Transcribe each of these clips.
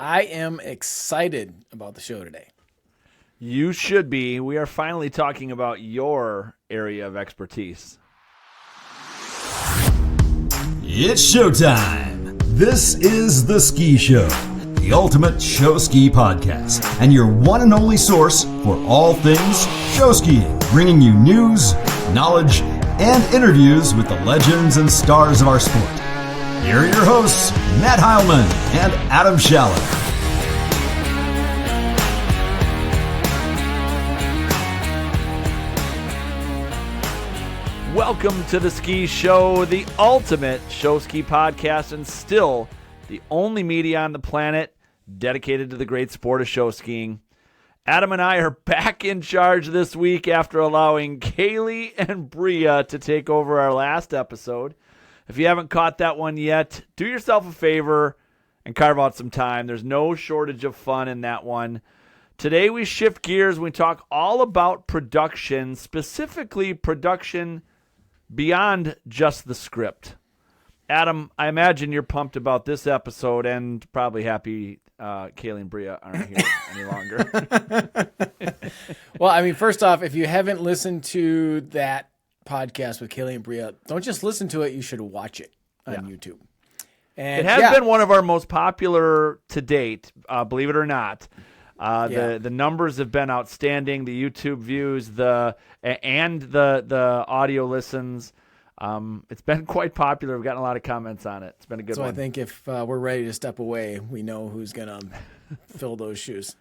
I am excited about the show today. You should be. We are finally talking about your area of expertise. It's showtime. This is The Ski Show, the ultimate show ski podcast, and your one and only source for all things show skiing, bringing you news, knowledge, and interviews with the legends and stars of our sport. Here are your hosts, Matt Heilman and Adam Schaller. Welcome to The Ski Show, the ultimate show ski podcast, and still the only media on the planet dedicated to the great sport of show skiing. Adam and I are back in charge this week after allowing Kaylee and Bria to take over our last episode. If you haven't caught that one yet, do yourself a favor and carve out some time. There's no shortage of fun in that one. Today we shift gears. We talk all about production, specifically production beyond just the script. Adam, I imagine you're pumped about this episode and probably happy Kaylee and Bria aren't here any longer. Well, I mean, first off, if you haven't listened to that podcast with Kaylee and Bria, don't just listen to it. You should watch it on YouTube. And it has been one of our most popular to date, believe it or not. The numbers have been outstanding. The YouTube views, the audio listens. It's been quite popular. We've gotten a lot of comments on it. It's been a good one. So I think if we're ready to step away, we know who's gonna fill those shoes.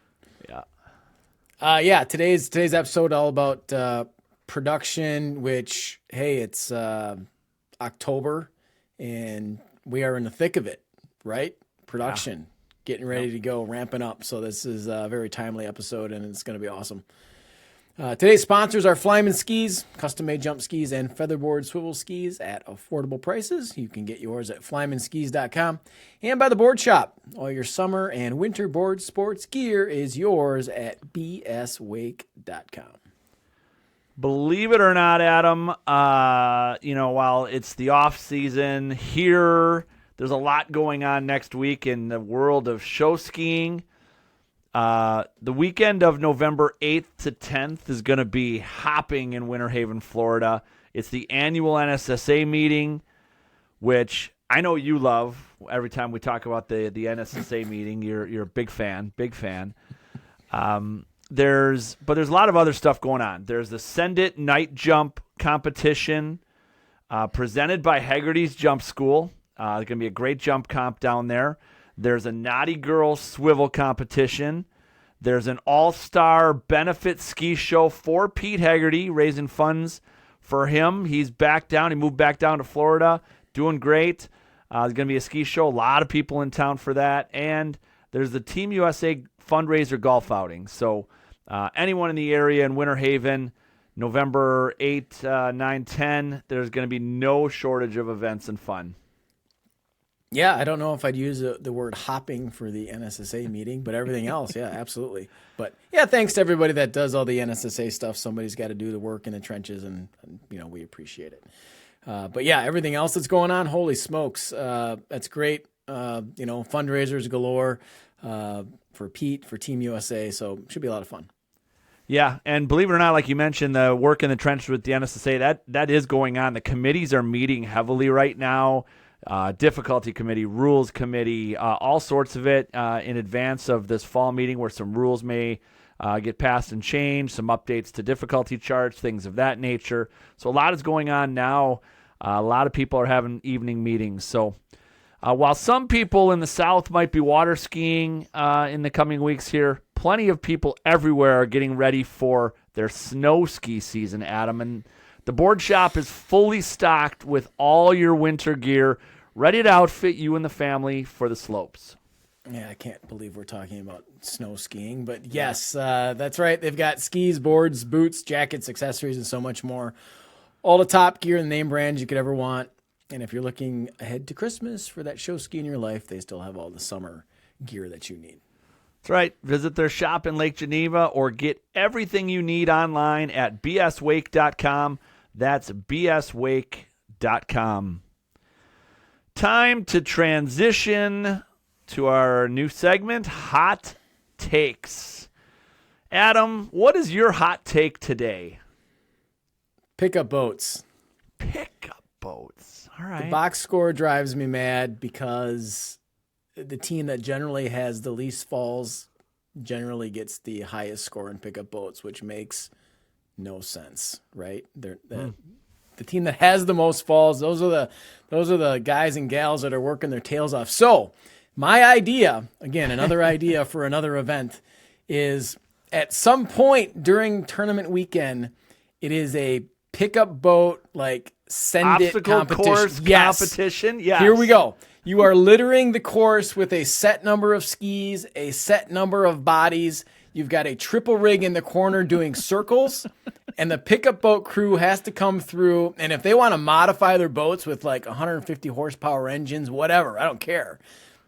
Yeah. Today's episode all about production. Which, hey, it's October, and we are in the thick of it, right? Production. Yeah. Getting ready to go, ramping up. So this is a very timely episode, and it's going to be awesome. Today's sponsors are Flyman Skis, custom-made jump skis and featherboard swivel skis at affordable prices. You can get yours at flymanskis.com and by the Board Shop. All your summer and winter board sports gear is yours at bswake.com. Believe it or not, Adam, while it's the off season here, there's a lot going on next week in the world of show skiing. The weekend of November 8th to 10th is going to be hopping in Winter Haven, Florida. It's the annual NSSA meeting, which I know you love. Every time we talk about the NSSA meeting, you're a big fan. There's a lot of other stuff going on. There's the Send It Night Jump competition presented by Haggerty's Jump School. There's going to be a great jump comp down there. There's a Naughty Girl Swivel competition. There's an all-star benefit ski show for Pete Haggerty, raising funds for him. He's back down. He moved back down to Florida, doing great. There's going to be a ski show. A lot of people in town for that. And there's the Team USA fundraiser golf outing. So anyone in the area in Winter Haven, November 8, 9, 10, there's going to be no shortage of events and fun. Yeah, I don't know if I'd use the word hopping for the NSSA meeting, but everything else, yeah, absolutely. But yeah, thanks to everybody that does all the NSSA stuff. Somebody's got to do the work in the trenches, and we appreciate it. But yeah, everything else that's going on, holy smokes, that's great. Fundraisers galore for Pete, for Team USA, so it should be a lot of fun. Yeah, and believe it or not, like you mentioned, the work in the trenches with the NSSA, that is going on. The committees are meeting heavily right now. Difficulty committee, rules committee, all sorts of it in advance of this fall meeting where some rules may get passed and changed, some updates to difficulty charts, things of that nature. So a lot is going on now. A lot of people are having evening meetings. So while some people in the South might be water skiing in the coming weeks here, plenty of people everywhere are getting ready for their snow ski season, Adam. And the Board Shop is fully stocked with all your winter gear, ready to outfit you and the family for the slopes. Yeah, I can't believe we're talking about snow skiing, but yes, that's right. They've got skis, boards, boots, jackets, accessories, and so much more. All the top gear and name brands you could ever want. And if you're looking ahead to Christmas for that show ski in your life, they still have all the summer gear that you need. That's right. Visit their shop in Lake Geneva or get everything you need online at bswake.com. That's bswake.com. Time to transition to our new segment, Hot Takes. Adam, what is your hot take today? Pickup boats. Pickup boats. All right. The box score drives me mad because the team that generally has the least falls generally gets the highest score in pickup boats, which makes no sense, right? The team that has the most falls, those are the guys and gals that are working their tails off. So my idea, again, another idea for another event, is at some point during tournament weekend, it is a pickup boat, like send it Obstacle competition. course Yes. competition. Yes. Here we go. You are littering the course with a set number of skis, a set number of bodies. You've got a triple rig in the corner doing circles, and the pickup boat crew has to come through. And if they want to modify their boats with like 150 horsepower engines, whatever, I don't care.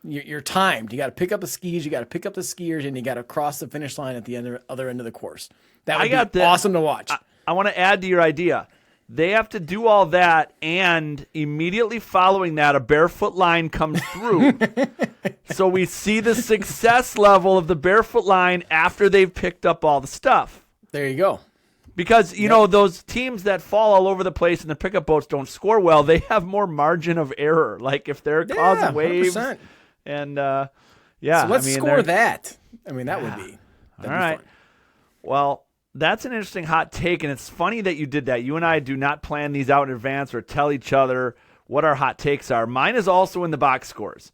You're timed. You got to pick up the skis, you got to pick up the skiers, and you got to cross the finish line at the other end of the course. That would be awesome to watch. I want to add to your idea. They have to do all that, and immediately following that, a barefoot line comes through. So we see the success level of the barefoot line after they've picked up all the stuff. There you go. Because, you know, those teams that fall all over the place and the pickup boats don't score well, they have more margin of error. Like if they're causing waves. 100%. And, So let's score that. I mean, that would be. All right. Fun. Well, that's an interesting hot take, and it's funny that you did that. You and I do not plan these out in advance or tell each other what our hot takes are. Mine is also in the box scores.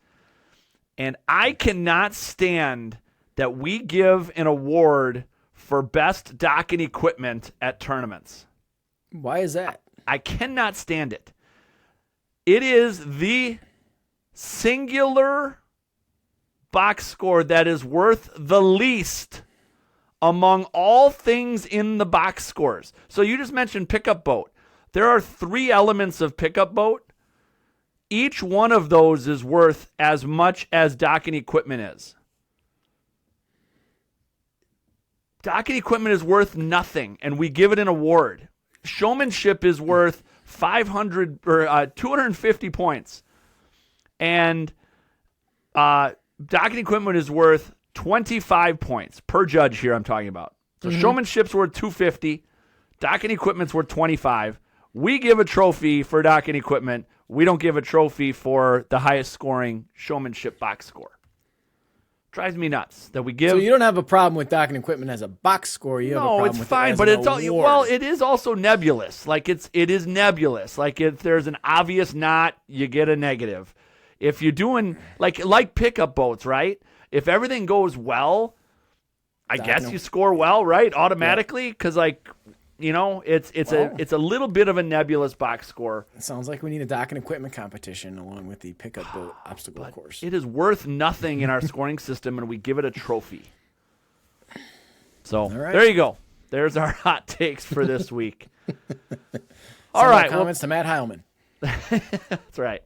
And I cannot stand that we give an award for best docking equipment at tournaments. Why is that? I cannot stand it. It is the singular box score that is worth the least among all things in the box scores. So you just mentioned pickup boat. There are 3 elements of pickup boat. Each one of those is worth as much as docking equipment is. Docking equipment is worth nothing, and we give it an award. Showmanship is worth 500 or 250 points, and docking equipment is worth 25 points per judge here I'm talking about. So showmanship's worth 250, docking equipment's worth 25. We give a trophy for docking equipment. We don't give a trophy for the highest scoring showmanship box score. Drives me nuts that we give. So you don't have a problem with docking equipment as a box score. You have a problem it's with fine, it as but an it's all, award. well, it is also nebulous. Like it is nebulous. Like if there's an obvious knot, you get a negative. If you're doing like pickup boats, right? If everything goes well, I guess you score well, right? Automatically, because it's a little bit of a nebulous box score. It sounds like we need a docking equipment competition along with the pickup boat obstacle course. It is worth nothing in our scoring system, and we give it a trophy. So there you go. There's our hot takes for this week. All right. Comments to Matt Heilman. That's right.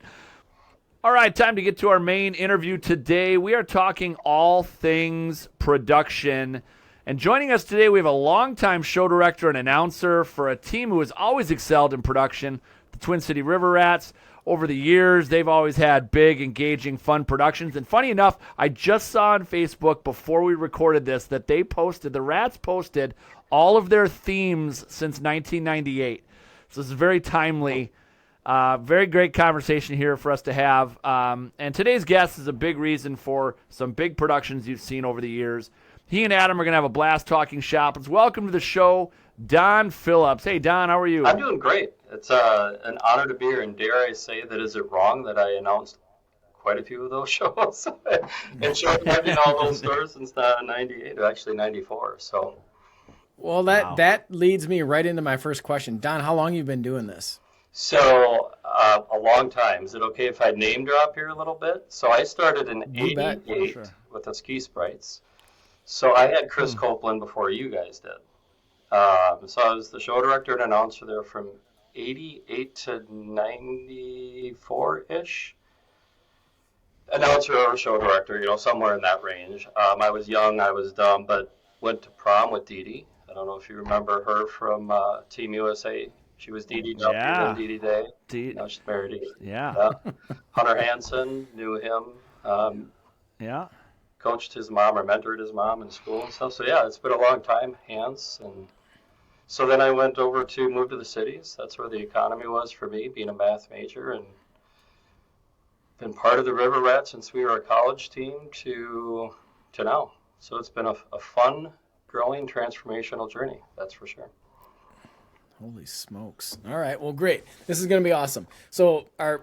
All right, time to get to our main interview today. We are talking all things production. And joining us today, we have a longtime show director and announcer for a team who has always excelled in production, the Twin City River Rats. Over the years, they've always had big, engaging, fun productions. And funny enough, I just saw on Facebook before we recorded this that the Rats posted all of their themes since 1998. So this is very timely. Very great conversation here for us to have. And today's guest is a big reason for some big productions you've seen over the years. He and Adam are going to have a blast talking shop. Let's welcome to the show, Don Phillips. Hey, Don, how are you? I'm doing great. It's an honor to be here, and dare I say that is it wrong that I announced quite a few of those shows and showed them in all those stores since 98, actually 94. So, well, that leads me right into my first question. Don, how long have you been doing this? So a long time. Is it okay if I name drop here a little bit? So I started in '88 with the Ski Sprites. So I had Chris Copeland before you guys did. So I was the show director and announcer there from '88 to '94-ish. Announcer or show director, somewhere in that range. I was young, I was dumb, but went to prom with Dee Dee. I don't know if you remember her from Team USA. She was Dee Dee W and Dee Dee Day. Now she's married again. Yeah. Hunter Hansen, knew him. Yeah. Coached his mom or mentored his mom in school and stuff. So yeah, it's been a long time, Hans. And so then I went over to move to the cities. That's where the economy was for me, being a math major, and been part of the River Rat since we were a college team to now. So it's been a fun, growing, transformational journey. That's for sure. Holy smokes. All right. Well, great. This is going to be awesome. So our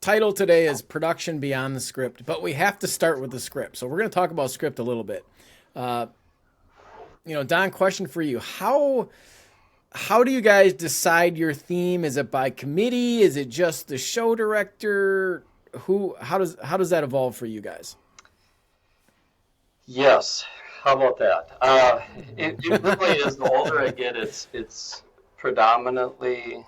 title today is Production Beyond the Script, but we have to start with the script. So we're going to talk about script a little bit. Don, question for you. How do you guys decide your theme? Is it by committee? Is it just the show director? How does that evolve for you guys? Yes. How about that? It really is. The older I get, it's predominantly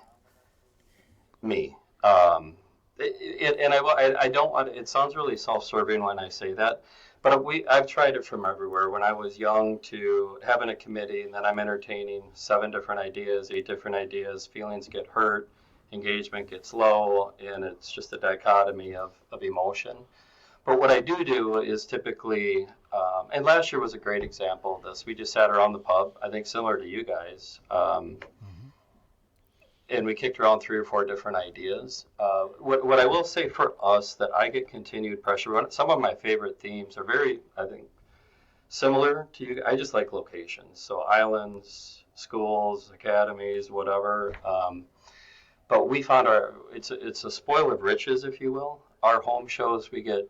me. And I don't want it sounds really self-serving when I say that, but I've tried it from everywhere. When I was young, to having a committee, and then I'm entertaining 7 different ideas, 8 different ideas. Feelings get hurt, engagement gets low, and it's just a dichotomy of emotion. But what I do is typically, and last year was a great example of this. We just sat around the pub, I think similar to you guys, and we kicked around 3 or 4 different ideas. What I will say for us that I get continued pressure on, some of my favorite themes are very, I think, similar to you. I just like locations. So islands, schools, academies, whatever. But we found it's a spoil of riches, if you will. Our home shows, we get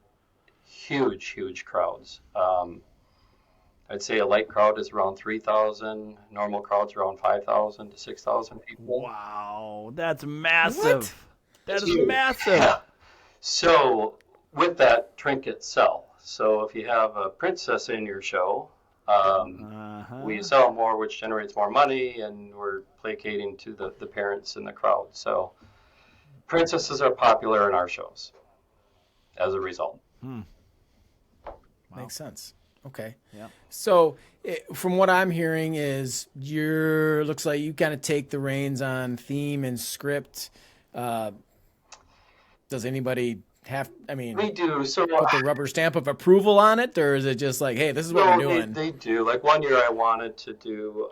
huge crowds. I'd say a light crowd is around 3,000. Normal crowds around 5,000 to 6,000 people. Wow, that's massive. What? That is massive. Yeah. So with that, trinkets sell. So if you have a princess in your show, we sell more, which generates more money, and we're placating to the parents in the crowd. So princesses are popular in our shows as a result. Wow. Makes sense. Okay. Yeah. So from what I'm hearing is looks like you kind of take the reins on theme and script. Does anybody we do. So put the rubber stamp of approval on it, or is it just like, hey, this is what we're doing? They do. Like one year I wanted to do,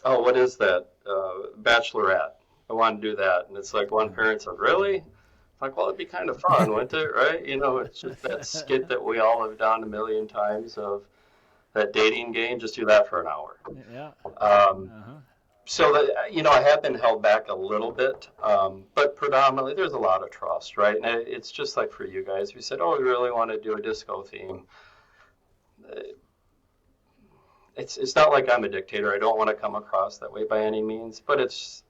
what is that? Bachelorette. I wanted to do that. And it's like one parent said, really? Like, well, it'd be kind of fun, wouldn't it? Right? It's just that skit that we all have done a million times of that dating game. Just do that for an hour. Yeah. So that, I have been held back a little bit, but predominantly there's a lot of trust, right? And it's just like for you guys. We said, we really want to do a disco theme. It's not like I'm a dictator. I don't want to come across that way by any means, but it's.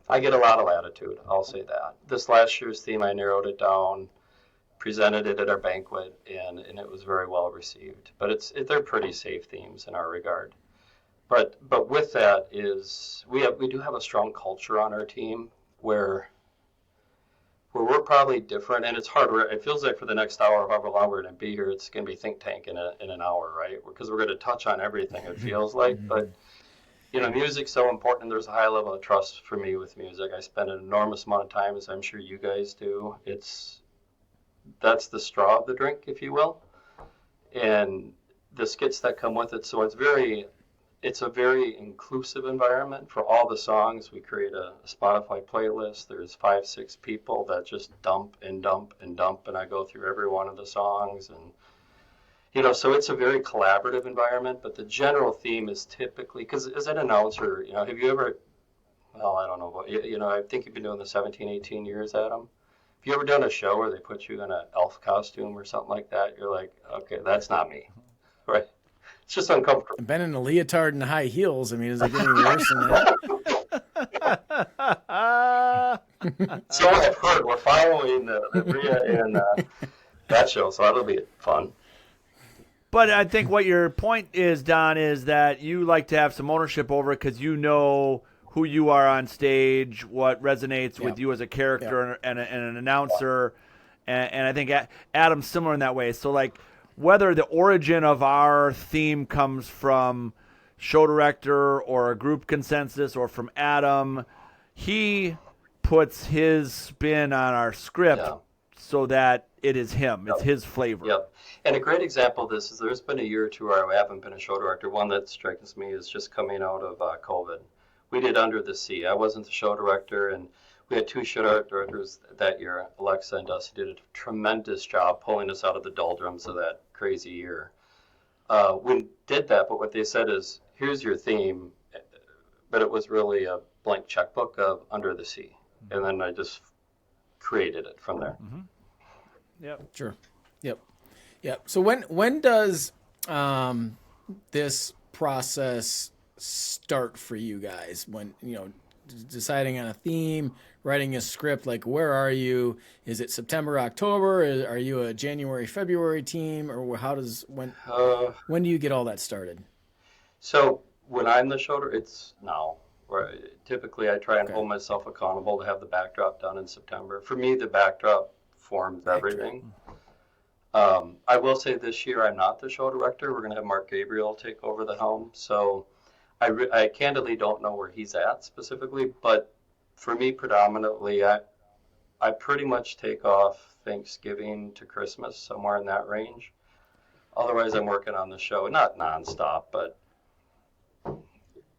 I get a lot of latitude, I'll say that. This last year's theme, I narrowed it down, presented it at our banquet, and it was very well received. But they're pretty safe themes in our regard. But with that is we do have a strong culture on our team where we're probably different, and it's hard. It feels like for the next hour, however long we're going to be here, it's going to be think tank in an hour, right? Because we're going to touch on everything. It feels like, but. Music's so important. There's a high level of trust for me with music. I spend an enormous amount of time, as I'm sure you guys do. That's the straw of the drink, if you will, and the skits that come with it. So it's a very inclusive environment for all the songs. We create a Spotify playlist. There's 5-6 people that just dump, and I go through every one of the songs and. So it's a very collaborative environment, but the general theme is typically, because as an announcer, have you ever, I don't know, I think you've been doing this 17, 18 years, Adam. Have you ever done a show where they put you in an elf costume or something like that? You're like, okay, that's not me, right? It's just uncomfortable. I've been in a leotard and high heels. Is it getting worse than that? So I've heard. We're following Rhea and that show, so that'll be fun. But I think what your point is, Don, is that you like to have some ownership over it because you know who you are on stage, what resonates with you as a character and an announcer. And I think Adam's similar in that way. So, like, whether the origin of our theme comes from show director or a group consensus or from Adam, he puts his spin on our script so that it is him. It's his flavor. Yep. And a great example of this is there's been a year or two where I haven't been a show director. One that strikes me is just coming out of COVID. We did Under the Sea. I wasn't the show director, and we had two show directors that year. Alexa and Dusty did a tremendous job pulling us out of the doldrums of that crazy year. We did that, but what they said is, here's your theme, but it was really a blank checkbook of Under the Sea. And then I just created it from there. Mm-hmm. Yep. Sure. Yep. Yep. So when does this process start for you guys? When, deciding on a theme, writing a script, like where are you? Is it September, October? Are you a January, February team? Or when do you get all that started? So when I'm the show director, it's now. Where typically I try and hold myself accountable to have the backdrop done in September. For me, the backdrop forms everything. I will say this year I'm not the show director. We're going to have Mark Gabriel take over the helm. So I candidly don't know where he's at specifically, but for me predominantly, I pretty much take off Thanksgiving to Christmas, somewhere in that range. Otherwise, I'm working on the show, not nonstop, but...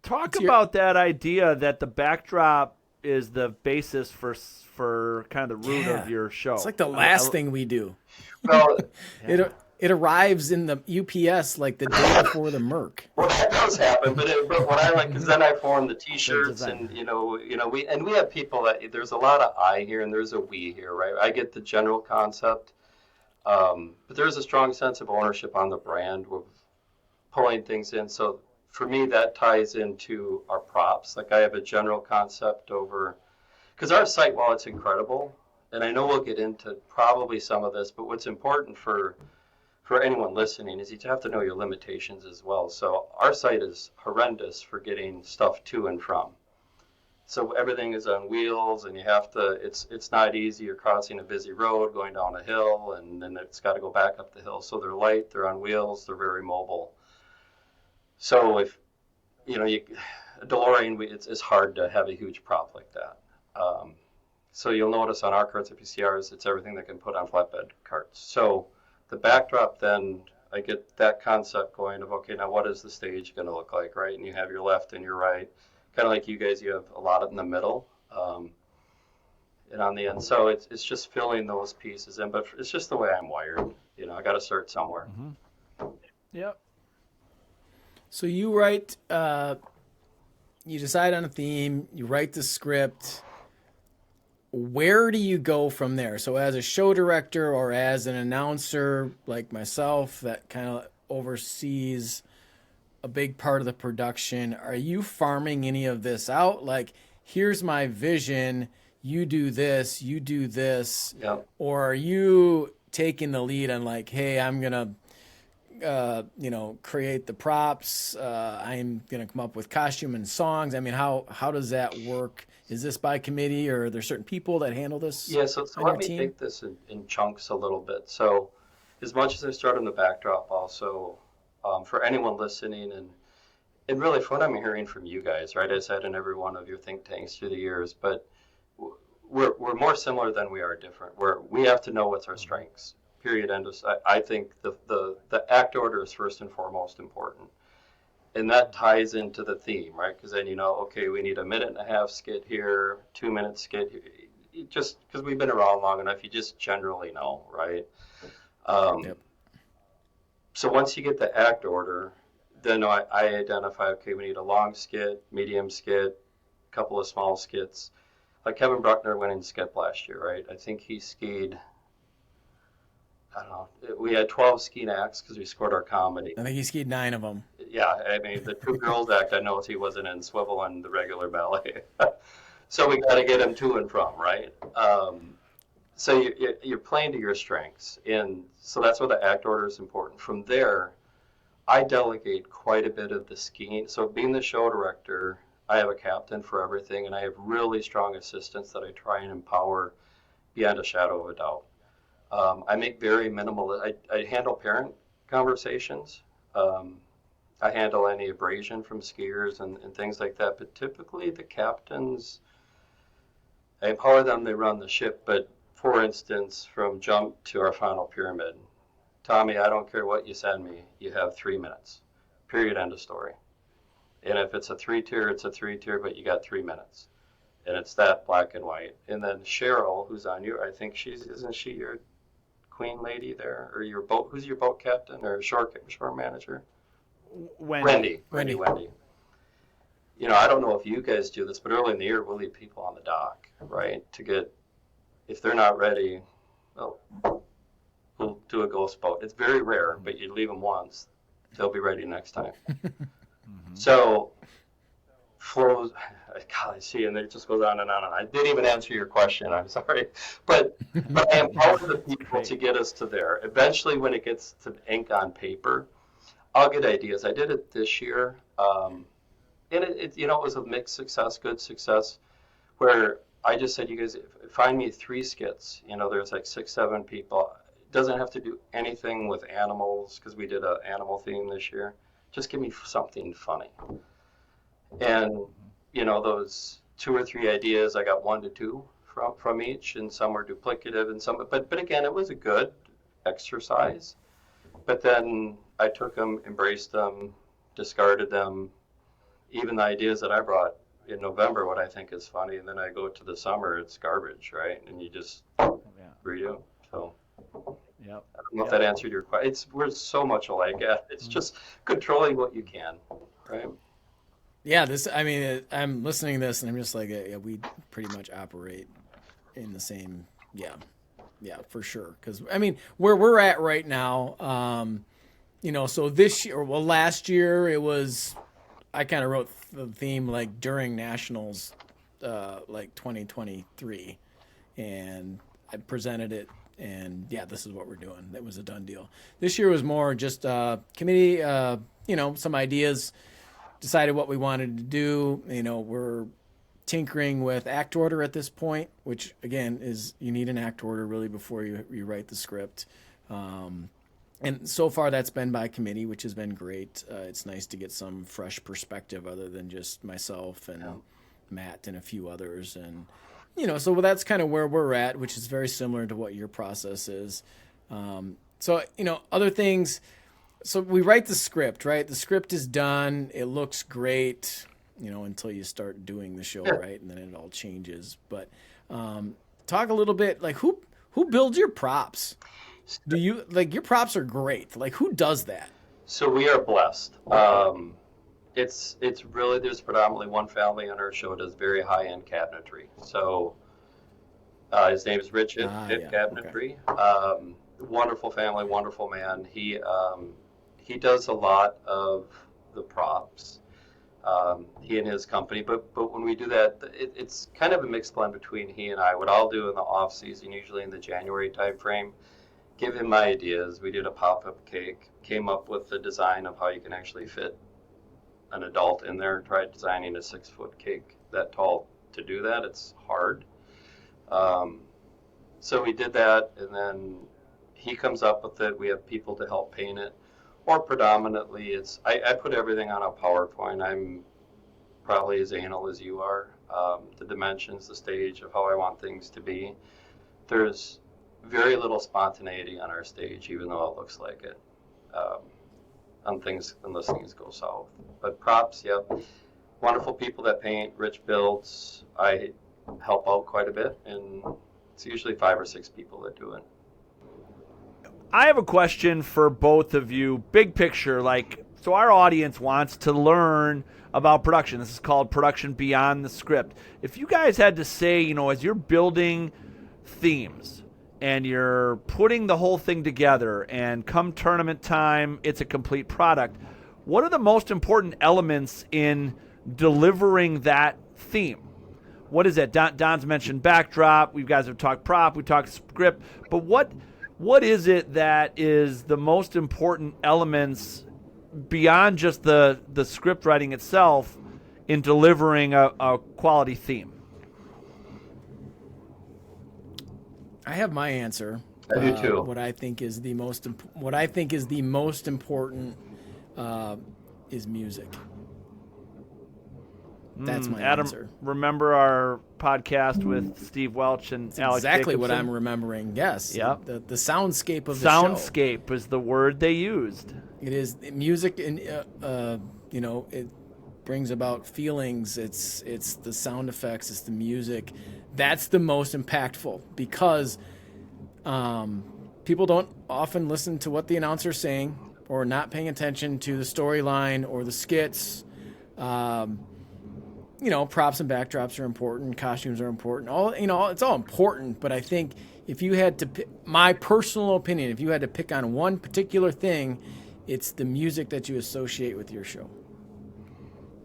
Talk about that idea that the backdrop is the basis for kind of the root of your show. It's like the last thing we do. Well, it arrives in the UPS like the day before the Merc. Well, that does happen, but what I like is then I form the T-shirts, and we have people that there's a lot of I here and there's a we here, right? I get the general concept, but there's a strong sense of ownership on the brand with pulling things in. So for me, that ties into our props. Like I have a general concept over, because our site, while it's incredible, and I know we'll get into probably some of this, but what's important for anyone listening is you have to know your limitations as well. So our site is horrendous for getting stuff to and from. So everything is on wheels, and you have to, it's not easy. You're crossing a busy road, going down a hill, and then it's got to go back up the hill. So they're light, they're on wheels, they're very mobile. So if, a DeLorean, it's hard to have a huge prop like that. So you'll notice on our carts, if you see ours, it's everything that can put on flatbed carts. So the backdrop, then I get that concept going of, okay, now what is the stage going to look like, right? And you have your left and your right, kind of like you guys, you have a lot in the middle and on the end. So it's just filling those pieces in, but it's just the way I'm wired. I got to start somewhere. Mm-hmm. Yep. So you write, you decide on a theme, you write the script. Where do you go from there? So as a show director or as an announcer like myself that kind of oversees a big part of the production, are you farming any of this out? Like, here's my vision, you do this, Yep. or are you taking the lead on like, hey, I'm going to create the props. I'm going to come up with costume and songs. I mean, how does that work? Is this by committee, or are there certain people that handle this? Yeah, so let me take this in chunks a little bit. So as much as I start on the backdrop also, for anyone listening and really for what I'm hearing from you guys, right? I said in every one of your think tanks through the years, but we're more similar than we are different. We have to know what's our strengths. Period. End of. I think the act order is first and foremost important, and that ties into the theme, right? Because then okay, we need a 1.5-minute skit here, 2-minute skit here. Just because we've been around long enough, you just generally know, right? Yep. So once you get the act order, then I identify, okay, we need a long skit, medium skit, a couple of small skits. Like Kevin Bruckner went in skip last year, right? I think he skied. I don't know. We had 12 skiing acts because we scored our comedy. I think he skied 9 of them. Yeah, I mean, the Two Girls act, I know he wasn't in Swivel and the regular ballet. So we got to get him to and from, right? So you're playing to your strengths. And so that's why the act order is important. From there, I delegate quite a bit of the skiing. So being the show director, I have a captain for everything, and I have really strong assistants that I try and empower beyond a shadow of a doubt. I make very minimal. I handle parent conversations. I handle any abrasion from skiers and things like that. But typically the captains, I empower them, they run the ship. But for instance, from jump to our final pyramid, Tommy, I don't care what you send me, you have 3 minutes. Period, end of story. And if it's a 3-tier, it's a 3-tier, but you got 3 minutes. And it's that black and white. And then Cheryl, who's on you, I think isn't she your queen lady there? Or your boat, who's your boat captain or shore manager? Wendy. You know, I don't know if you guys do this, but early in the year, we'll leave people on the dock, right? If they're not ready, well, we'll do a ghost boat. It's very rare, but you leave them once, they'll be ready next time. So, flows, God, I see, and it just goes on and on. And I didn't even answer your question, I'm sorry. But I empower the people to get us to there. Eventually, when it gets to ink on paper, I'll get ideas. I did it this year. And it was a mixed success, good success, where I just said, you guys, find me 3 skits. You know, there's like 6, 7 people. It doesn't have to do anything with animals, because we did an animal theme this year. Just give me something funny. And, you know, those 2 or 3 ideas, I got 1 to 2 from each, and some were duplicative, and some, but again, it was a good exercise. But then I took them, embraced them, discarded them. Even the ideas that I brought in November, what I think is funny, and then I go to the summer, it's garbage, right? And you just redo. So, I don't know if that answered your question. We're so much alike. It's just controlling what you can, right? Yeah, I'm listening to this and I'm just like, yeah, we pretty much operate in the same, yeah, for sure. Because I mean, where we're at right now, you know, so this year, well, last year it was, I kind of wrote the theme like during nationals, like 2023, and I presented it, and yeah, this is what we're doing. That was a done deal. This year was more just committee, you know, some ideas, decided what we wanted to do. You know, we're tinkering with act order at this point, which again is you need an act order really before you write the script. And so far that's been by committee, which has been great. It's nice to get some fresh perspective other than just myself and Matt and a few others. And, you know, so that's kind of where we're at, which is very similar to what your process is. So, you know, other things. So we write the script, right? The script is done. It looks great, you know, until you start doing the show, right? And then it all changes. But talk a little bit, like who builds your props? Do you, like, your props are great. Like, who does that? So we are blessed. It's really, there's predominantly one family on our show that does very high-end cabinetry. So his name is Rich Cabinetry. Okay. Wonderful family, wonderful man. He does a lot of the props. He and his company, but when we do that, it's kind of a mixed blend between he and I. What I'll do in the off season, usually in the January time frame, give him my ideas. We did a pop-up cake, came up with the design of how you can actually fit an adult in there. Tried designing a 6-foot cake that tall. To do that, it's hard. So we did that, and then he comes up with it. We have people to help paint it. Or predominantly, I put everything on a PowerPoint. I'm probably as anal as you are. The dimensions, the stage of how I want things to be. There's very little spontaneity on our stage, even though it looks like it, unless things go south. But props, wonderful people that paint. Rich builds. I help out quite a bit, and it's usually 5 or 6 people that do it. I have a question for both of you. Big picture, so our audience wants to learn about production. This is called Production Beyond the Script. If you guys had to say, as you're building themes and you're putting the whole thing together and come tournament time, it's a complete product, what are the most important elements in delivering that theme? What is it? Don's mentioned backdrop. You guys have talked prop. We talked script. But what is it that is the most important elements beyond just the script writing itself in delivering a quality theme? I have my answer. I do too. What I think is the most important is music. That's my Adam, answer. remember our podcast with Steve Welch and That's Alex exactly Jacobson? what I'm remembering. Yes. Yep. The soundscape of the show. Soundscape is the word they used. It is music, and it brings about feelings. It's the sound effects. It's the music. That's the most impactful because people don't often listen to what the announcer's saying or not paying attention to the storyline or the skits. Props and backdrops are important. Costumes are important. It's all important. But I think if you had to pick, my personal opinion, if you had to pick on one particular thing, it's the music that you associate with your show.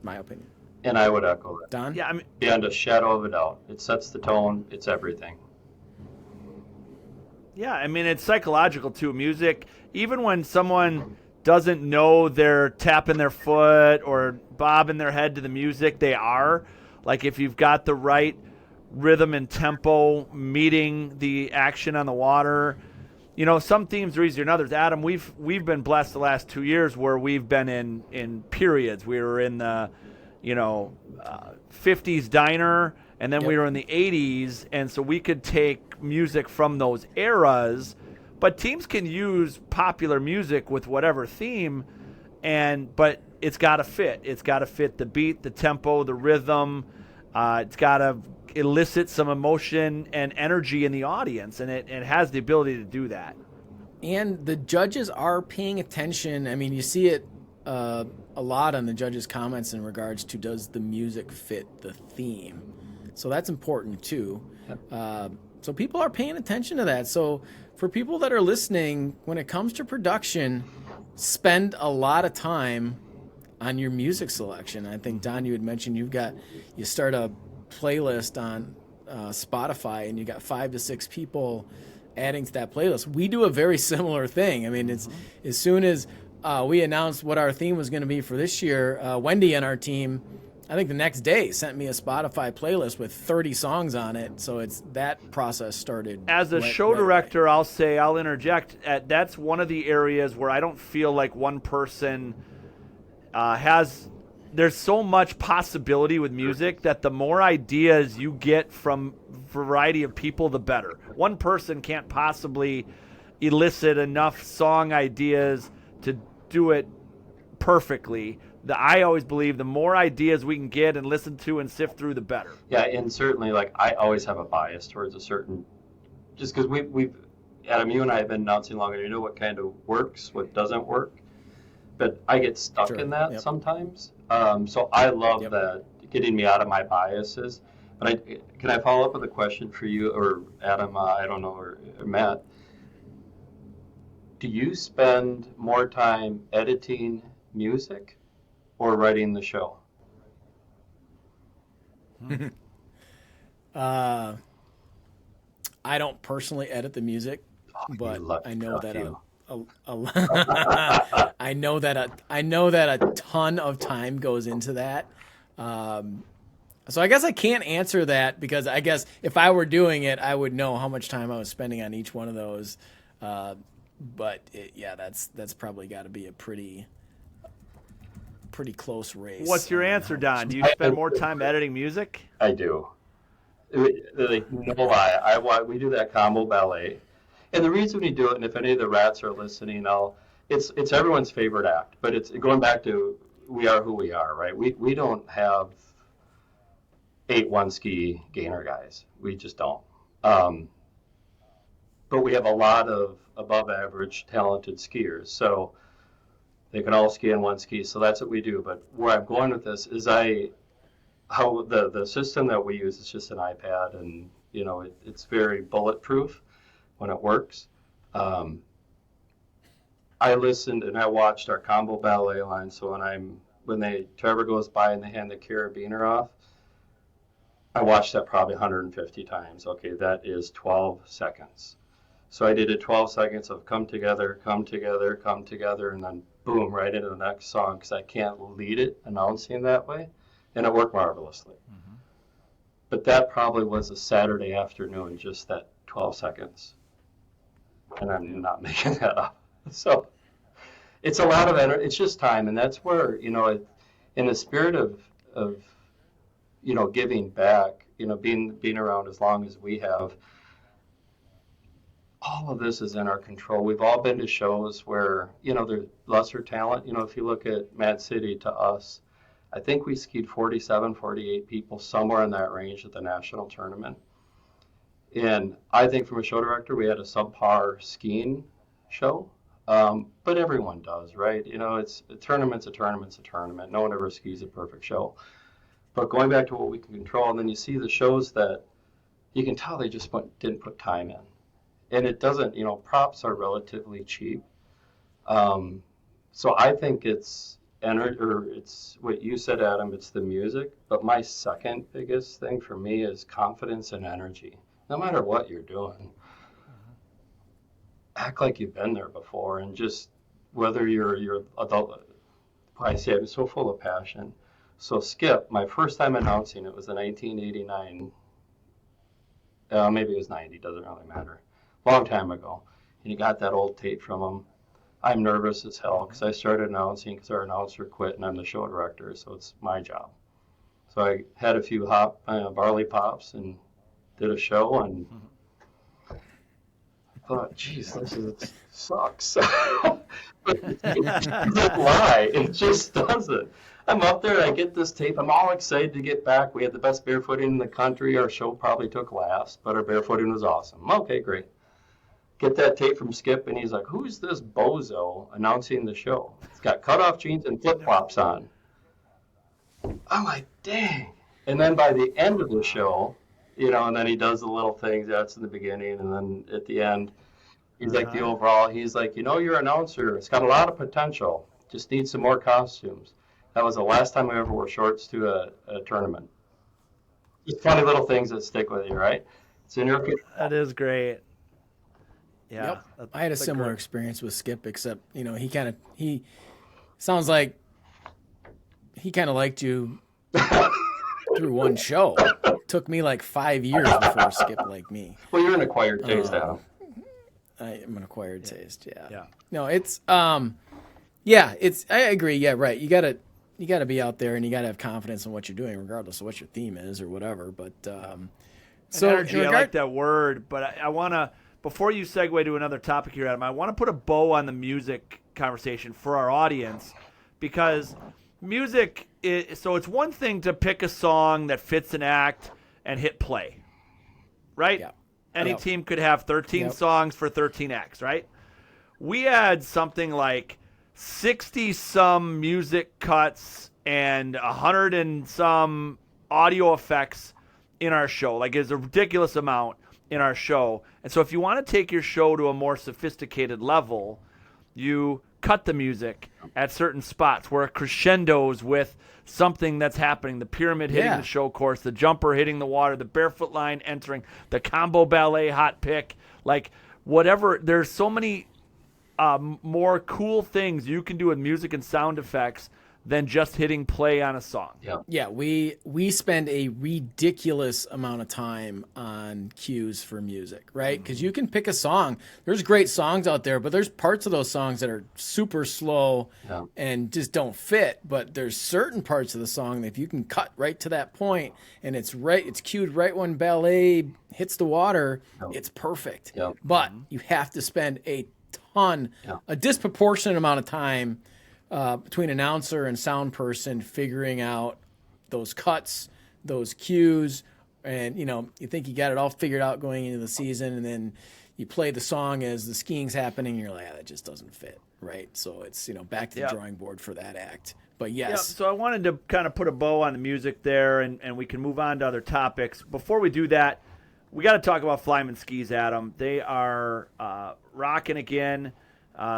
My opinion. And I would echo that. Don? Yeah, I mean, Beyond a shadow of a doubt. It sets the tone. It's everything. yeah, I mean, it's psychological too. Music, even when someone doesn't know they're tapping their foot or bobbing their head to the music, they are. Like if you've got the right rhythm and tempo meeting the action on the water. Some themes are easier than others. Adam, we've been blessed the last 2 years where we've been in periods. We were in the 50s diner, and then we were in the 80s, and so we could take music from those eras. But teams can use popular music with whatever theme, but it's got to fit. It's got to fit the beat, the tempo, the rhythm. It's got to elicit some emotion and energy in the audience, and it has the ability to do that. And the judges are paying attention. I mean, you see it a lot on the judges' comments in regards to does the music fit the theme. So that's important too. So people are paying attention to that. So for people that are listening, when it comes to production, spend a lot of time on your music selection. I think, Don, you had mentioned you start a playlist on Spotify and you got 5 to 6 people adding to that playlist. We do a very similar thing. I mean, it's as soon as we announced what our theme was going to be for this year, Wendy and our team, I think the next day, sent me a Spotify playlist with 30 songs on it. So it's that process started. As a show director, I'll interject. That's one of the areas where I don't feel like one person there's so much possibility with music that the more ideas you get from a variety of people, the better. One person can't possibly elicit enough song ideas to do it perfectly. I always believe the more ideas we can get and listen to and sift through, the better. Yeah, and certainly, I always have a bias towards a certain, just because we've, Adam, you and I have been announcing longer, you know what kind of works, what doesn't work, but I get stuck in that sometimes. So I love that, getting me out of my biases. But can I follow up with a question for you, or Adam, I don't know, or Matt? Do you spend more time editing music or writing the show? I don't personally edit the music, but I know that I know that a ton of time goes into that. So I guess I can't answer that, because I guess if I were doing it, I would know how much time I was spending on each one of those. But that's probably got to be a pretty close race. What's your answer, Don? Do you spend more time editing music? I do. Like, no lie. We do that combo ballet. And the reason we do it, and if any of the rats are listening, it's everyone's favorite act. But it's going back to we are who we are, right? We don't have 8 ski gainer guys. We just don't. But we have a lot of above average talented skiers. So they can all ski on 1 ski. So that's what we do. But where I'm going with this is how the system that we use is just an iPad, and it's very bulletproof when it works. I listened and I watched our combo ballet line. So when Trevor goes by and they hand the carabiner off, I watched that probably 150 times. Okay, that is 12 seconds. So I did it 12 seconds of come together, come together, come together, and then boom, right into the next song, because I can't lead it announcing that way. And it worked marvelously. Mm-hmm. But that probably was a Saturday afternoon, just that 12 seconds. And I'm not making that up. So it's a lot of energy. It's just time. And that's where, in the spirit of giving back, being around as long as we have, all of this is in our control. We've all been to shows where, there's lesser talent. If you look at Mad City to us, I think we skied 47, 48 people, somewhere in that range at the national tournament. And I think from a show director, we had a subpar skiing show. But everyone does, right? It's a tournament's a tournament's a tournament. No one ever skis a perfect show. But going back to what we can control, and then you see the shows that you can tell they just didn't put time in. And it doesn't, props are relatively cheap. So I think it's what you said, Adam, it's the music. But my second biggest thing for me is confidence and energy. No matter what you're doing, act like you've been there before, and just whether you're adult. I say I'm so full of passion. So Skip, my first time announcing it was in 1989. Maybe it was 90, doesn't really matter. Long time ago. And you got that old tape from him. I'm nervous as hell because I started announcing because our announcer quit and I'm the show director, so it's my job. So I had a few barley pops and did a show, and I thought, geez, this sucks. But it doesn't lie. It just doesn't. I'm up there, I get this tape. I'm all excited to get back. We had the best barefooting in the country. Our show probably took last, but our barefooting was awesome. Okay, great. Get that tape from Skip, and he's like, who's this bozo announcing the show? He's got cutoff jeans and flip-flops on. I'm like, dang. And then by the end of the show, and then he does the little things. That's in the beginning, and then at the end, he's like the overall. He's like, your announcer, it's got a lot of potential. Just needs some more costumes. That was the last time I ever wore shorts to a tournament. Just funny little things that stick with you, right? It's in your. That is great. Yeah, yep. I had a similar experience with Skip, except he sounds like he kind of liked you through one show. It took me like 5 years before Skip liked me. Well, you're an acquired taste, Adam. I am an acquired taste. Yeah. Yeah. No, it's it's. I agree. Yeah, right. You gotta be out there and you gotta have confidence in what you're doing, regardless of what your theme is or whatever. But so energy, I like that word, but I want to. Before you segue to another topic here, Adam, I want to put a bow on the music conversation for our audience, because music so it's one thing to pick a song that fits an act and hit play, right? Yeah. Any team could have 13 songs for 13 acts, right? We had something like 60-some music cuts and 100 and some audio effects in our show. Like, it's a ridiculous amount in our show. And so if you want to take your show to a more sophisticated level, you cut the music at certain spots where it crescendos with something that's happening. The pyramid hitting the show course, the jumper hitting the water, the barefoot line entering, the combo ballet hot pick, like whatever. There's so many more cool things you can do with music and sound effects than just hitting play on a song. Yeah, we spend a ridiculous amount of time on cues for music, right? Because you can pick a song. There's great songs out there, but there's parts of those songs that are super slow and just don't fit. But there's certain parts of the song that if you can cut right to that point and it's cued right when ballet hits the water, it's perfect. But you have to spend a disproportionate amount of time between announcer and sound person figuring out those cuts, those cues, and you think you got it all figured out going into the season, and then you play the song as the skiing's happening, and you're like, that just doesn't fit, right? So it's back to the drawing board for that act. But yes. So I wanted to kind of put a bow on the music there, and we can move on to other topics. Before we do that, we got to talk about Flyman Skis, Adam. They are rocking again.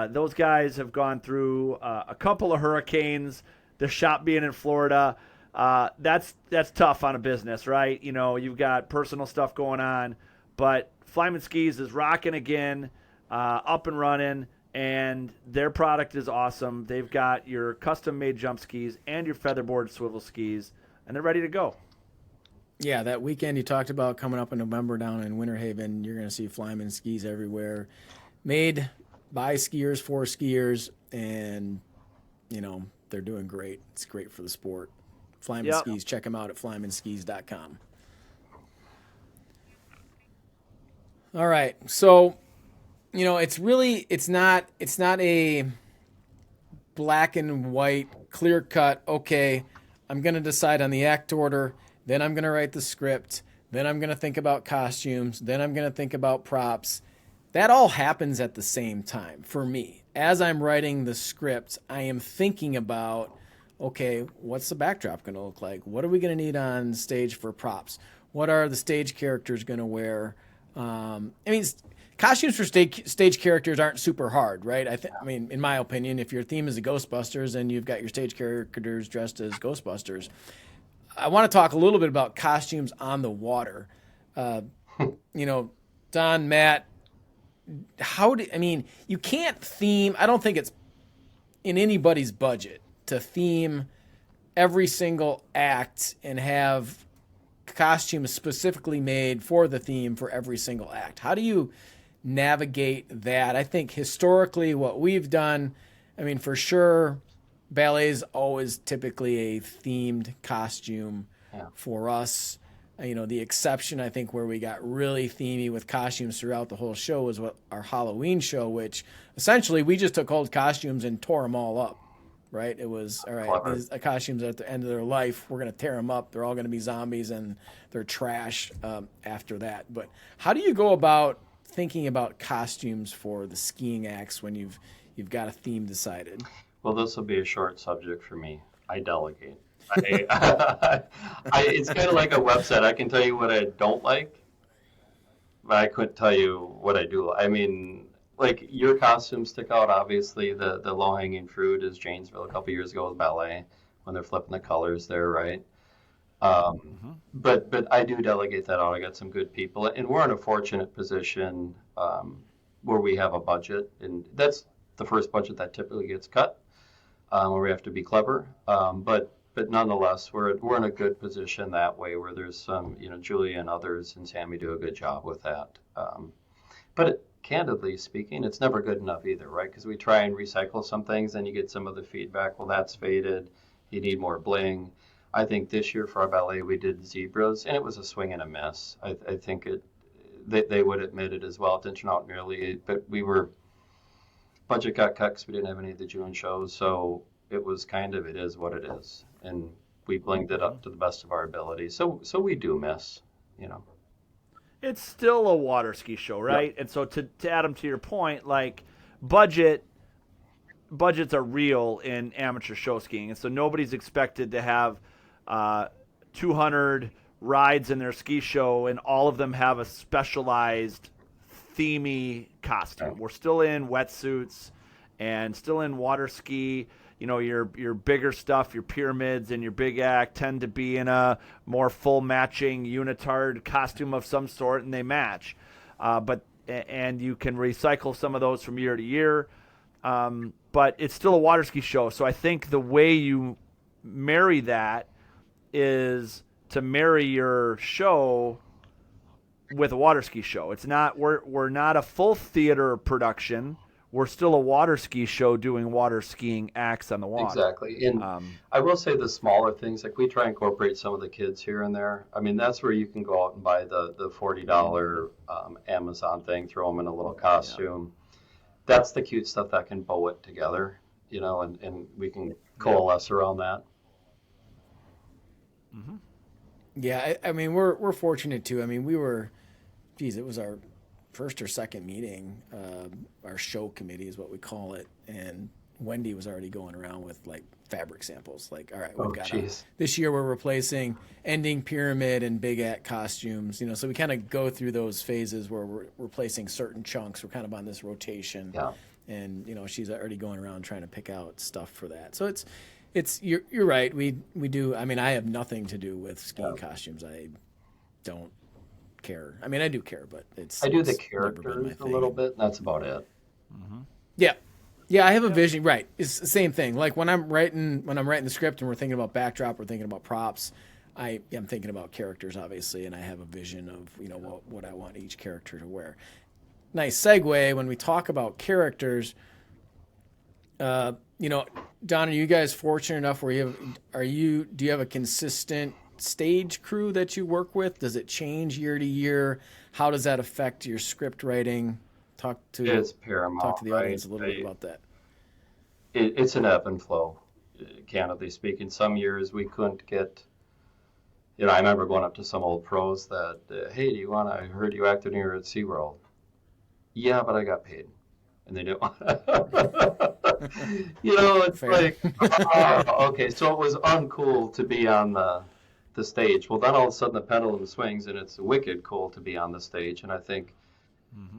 Those guys have gone through a couple of hurricanes. The shop being in Florida, that's tough on a business, right? You've got personal stuff going on, but Flyman Skis is rocking again, up and running, and their product is awesome. They've got your custom-made jump skis and your featherboard swivel skis, and they're ready to go. Yeah, that weekend you talked about coming up in November down in Winter Haven, you're going to see Flyman Skis everywhere. Made by skiers for skiers, and they're doing great. It's great for the sport. Flyman Skis. Check them out at flymanskis.com. All right. So, it's not a black and white, clear cut, okay, I'm going to decide on the act order, then I'm going to write the script, then I'm going to think about costumes, then I'm going to think about props. That all happens at the same time for me. As I'm writing the script, I am thinking about, okay, what's the backdrop going to look like? What are we going to need on stage for props? What are the stage characters going to wear? Costumes for stage characters aren't super hard, right? In my opinion, if your theme is the Ghostbusters and you've got your stage characters dressed as Ghostbusters, I want to talk a little bit about costumes on the water. Don, Matt, you can't theme. I don't think it's in anybody's budget to theme every single act and have costumes specifically made for the theme for every single act. How do you navigate that? I think historically what we've done, for sure, ballet's always typically a themed costume for us. The exception, I think, where we got really themey with costumes throughout the whole show was our Halloween show, which essentially we just took old costumes and tore them all up, right? It was, all right, these costumes at the end of their life, we're going to tear them up. They're all going to be zombies and they're trash after that. But how do you go about thinking about costumes for the skiing acts when you've got a theme decided? Well, this will be a short subject for me. I delegate. It's kind of like a website. I can tell you what I don't like, but I couldn't tell you what I do. Like your costumes stick out. Obviously, the low-hanging fruit is Janesville a couple years ago with ballet when they're flipping the colors there, right? But I do delegate that out. I got some good people, and we're in a fortunate position where we have a budget, and that's the first budget that typically gets cut, where we have to be clever. But nonetheless, we're in a good position that way, where there's some, Julia and others and Sammy do a good job with that. But candidly speaking, it's never good enough either, right? Because we try and recycle some things, and you get some of the feedback. Well, that's faded. You need more bling. I think this year for our ballet, we did zebras, and it was a swing and a miss. I think they would admit it as well. It didn't turn out nearly, but budget got cut because we didn't have any of the June shows, so it was it is what it is. And we blinged it up to the best of our ability. So we do miss, It's still a water ski show, right? Yep. And so to Adam, to your point, like budgets are real in amateur show skiing. And so nobody's expected to have 200 rides in their ski show and all of them have a specialized themey costume. We're still in wetsuits and still in water ski. Your bigger stuff, your pyramids and your big act tend to be in a more full matching unitard costume of some sort, and they match. And you can recycle some of those from year to year. But it's still a water ski show. So I think the way you marry that is to marry your show with a water ski show. It's not we're not a full theater production. We're still a water ski show doing water skiing acts on the water. Exactly. And I will say the smaller things, like we try and incorporate some of the kids here and there. That's where you can go out and buy the $40 Amazon thing, throw them in a little costume. Yeah. That's the cute stuff that can bow it together, and we can coalesce around that. Mm-hmm. Yeah, we're fortunate too. We were, it was our first or second meeting, our show committee is what we call it, and Wendy was already going around with like fabric samples. Like, all right, we've got this year we're replacing ending pyramid and big act costumes. So we kind of go through those phases where we're replacing certain chunks. We're kind of on this rotation, and she's already going around trying to pick out stuff for that. So it's you're right. We do. I have nothing to do with skiing costumes. I don't care. I do care, but I do the characters a little bit, and that's about it. Mm-hmm. Yeah, I have a vision. Right, it's the same thing. Like when I'm writing the script and we're thinking about backdrop, we're thinking about props. I'm thinking about characters, obviously, and I have a vision of what I want each character to wear. Nice segue when we talk about characters. Don, are you guys fortunate enough where do you have a consistent stage crew that you work with? Does it change year to year? How does that affect your script writing? It's paramount. Talk to the audience a little bit about that. It's an ebb and flow, candidly speaking. Some years we couldn't get, I remember going up to some old pros that, hey, I heard you acted here at SeaWorld. Yeah, but I got paid. And they didn't want it's Fair. like, okay, so it was uncool to be on the stage. Well, then all of a sudden the pendulum swings and it's wicked cool to be on the stage. And I think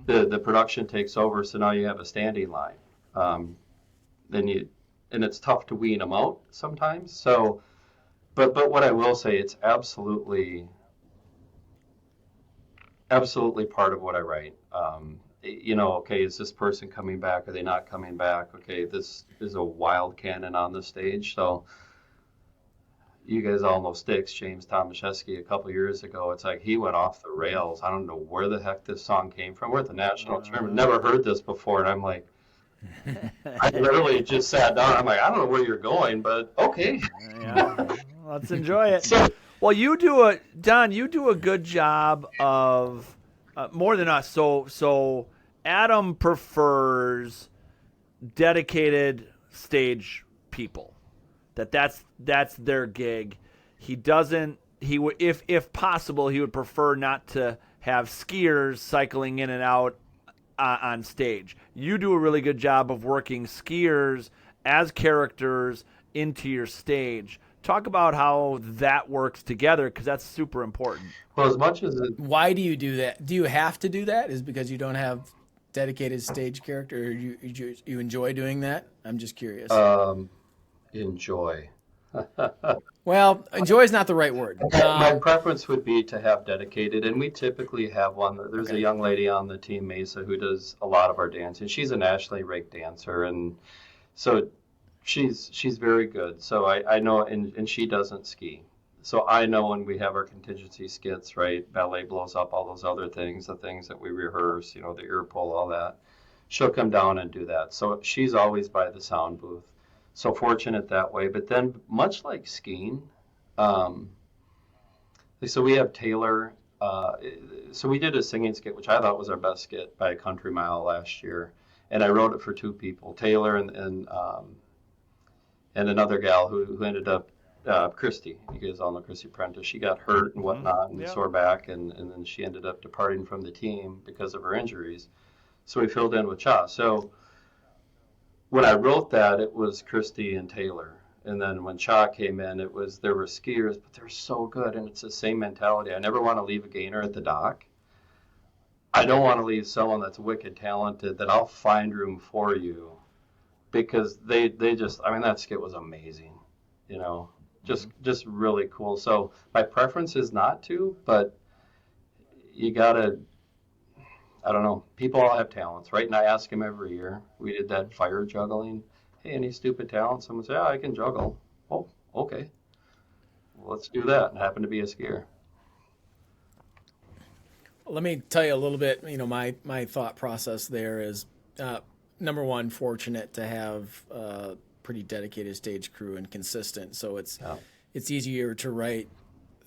the production takes over, so now you have a standing line. And it's tough to wean them out sometimes. So, but what I will say, it's absolutely part of what I write. Okay, is this person coming back? Are they not coming back? Okay, this is a wild cannon on the stage. So you guys all know Styx, James Tomaszewski, a couple years ago. It's like he went off the rails. I don't know where the heck this song came from. We're at the national tournament. Never heard this before. And I'm like, I literally just sat down. I'm like, I don't know where you're going, but okay. Yeah. Let's enjoy it. Well, Don, you do a good job of more than us. So Adam prefers dedicated stage people. That's their gig. He doesn't. He would, if possible, he would prefer not to have skiers cycling in and out on stage. You do a really good job of working skiers as characters into your stage. Talk about how that works together, because that's super important. Well, as much as why do you do that? Do you have to do that? Is it because you don't have dedicated stage character, or you enjoy doing that? I'm just curious. Enjoy. Well, enjoy is not the right word. My preference would be to have dedicated, and we typically have one. There's a young lady on the team, Mesa, who does a lot of our dancing. She's a nationally ranked dancer, and so she's very good. So I know, and she doesn't ski. So I know when we have our contingency skits, right, ballet blows up, all those other things, the things that we rehearse, the ear pull, all that, she'll come down and do that. So she's always by the sound booth. So fortunate that way. But then much like skiing, so we have Taylor. So we did a singing skit, which I thought was our best skit by a country mile last year. And I wrote it for two people, Taylor and another gal who ended up, Christy. You guys all know Christy Prentice. She got hurt and whatnot and sore back, and then she ended up departing from the team because of her injuries. So we filled in with Cha. So when I wrote that, it was Christy and Taylor. And then when Cha came in, there were skiers, but they're so good, and it's the same mentality. I never want to leave a gainer at the dock. I don't want to leave someone that's wicked talented that I'll find room for you, because they just, that skit was amazing, just really cool. So my preference is not to, but you gotta, I don't know. People all have talents, right? And I ask them every year. We did that fire juggling. Hey, any stupid talent? Someone say, I can juggle. Oh, okay. Well, let's do that. And happen to be a skier. Let me tell you a little bit. My thought process there is, number one, fortunate to have a pretty dedicated stage crew and consistent. So it's easier to write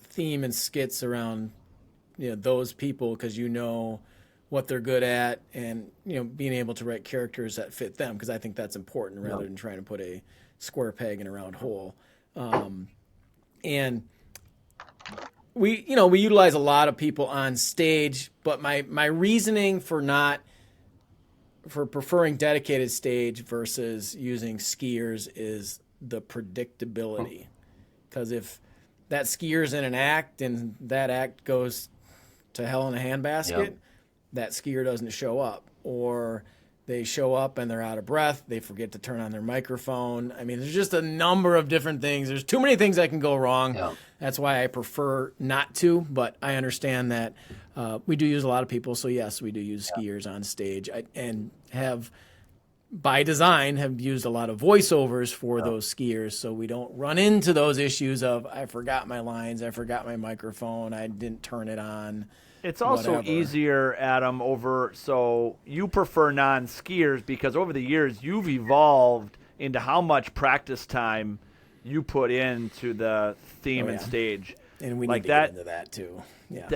theme and skits around those people, because what they're good at, and being able to write characters that fit them, because I think that's important rather than trying to put a square peg in a round hole. And we utilize a lot of people on stage, but my reasoning for preferring dedicated stage versus using skiers is the predictability. Because if that skier's in an act and that act goes to hell in a handbasket, that skier doesn't show up, or they show up and they're out of breath, they forget to turn on their microphone. There's just a number of different ththings. There's too many things that can go wrong. That's why I prefer not to, but I understand that we do use a lot of people. So yes, we do use skiers on stage, and have, by design, have used a lot of voiceovers for those skiers, so we don't run into those issues of, I forgot my lines, I forgot my microphone, I didn't turn it on. It's also easier, Adam, so you prefer non-skiers because over the years you've evolved into how much practice time you put into the theme and stage. And we like need to get into that too. Yeah.